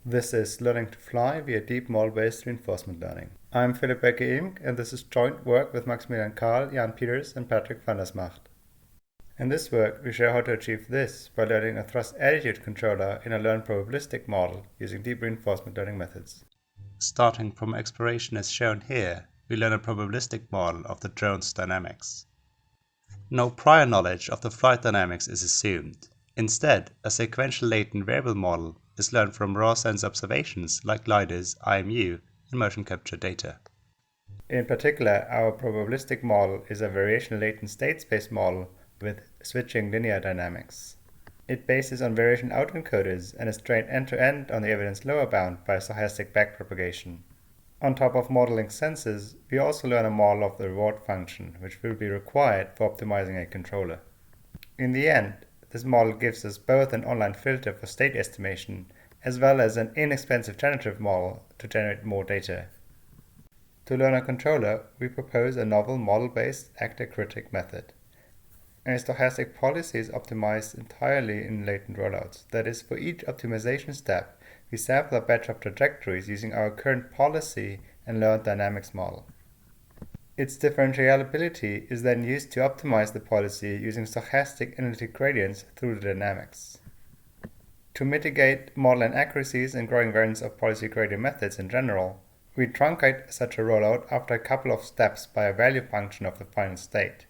This is Learning to Fly via Deep Model-Based Reinforcement Learning. I'm Philipp Becke-Imk, and this is joint work with Maximilian Karl, Jan Peters, and Patrick van der Smacht. In this work, we show how to achieve this by learning a thrust attitude controller in a learned probabilistic model using deep reinforcement learning methods. Starting from exploration as shown here, we learn a probabilistic model of the drone's dynamics. No prior knowledge of the flight dynamics is assumed. Instead, a sequential latent variable model is learned from raw sense observations like LiDARs, IMU, and motion capture data. In particular, our probabilistic model is a variation latent state space model with switching linear dynamics. It bases on variation autoencoders and is trained end-to-end on the evidence lower bound by stochastic backpropagation. On top of modeling senses, we also learn a model of the reward function, which will be required for optimizing a controller. In the end, this model gives us both an online filter for state estimation as well as an inexpensive generative model to generate more data. To learn a controller, we propose a novel model-based actor-critic method. A stochastic policy is optimized entirely in latent rollouts. That is, for each optimization step, we sample a batch of trajectories using our current policy and learned dynamics model. Its differentiability is then used to optimize the policy using stochastic analytic gradients through the dynamics. To mitigate model inaccuracies and growing variance of policy gradient methods in general, we truncate such a rollout after a couple of steps by a value function of the final state.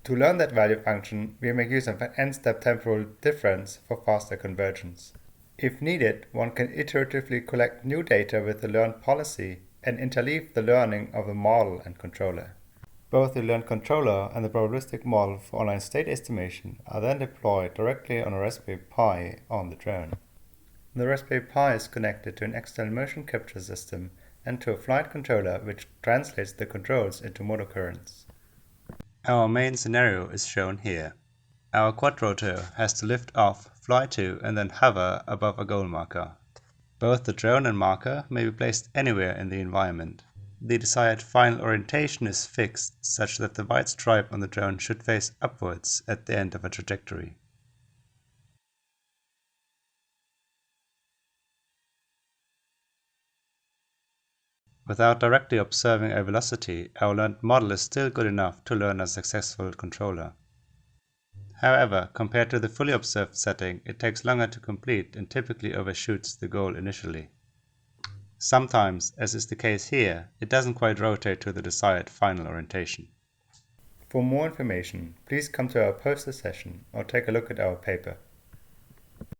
To learn that value function, we make use of an n-step temporal difference for faster convergence. If needed, one can iteratively collect new data with the learned policy and interleave the learning of the model and controller. Both the learned controller and the probabilistic model for online state estimation are then deployed directly on a Raspberry Pi on the drone. The Raspberry Pi is connected to an external motion capture system and to a flight controller which translates the controls into motor currents. Our main scenario is shown here. Our quadrotor has to lift off, fly to, and then hover above a goal marker. Both the drone and marker may be placed anywhere in the environment. The desired final orientation is fixed such that the white stripe on the drone should face upwards at the end of a trajectory. Without directly observing a velocity, our learned model is still good enough to learn a successful controller. However, compared to the fully observed setting, it takes longer to complete and typically overshoots the goal initially. Sometimes, as is the case here, it doesn't quite rotate to the desired final orientation. For more information, please come to our poster session or take a look at our paper.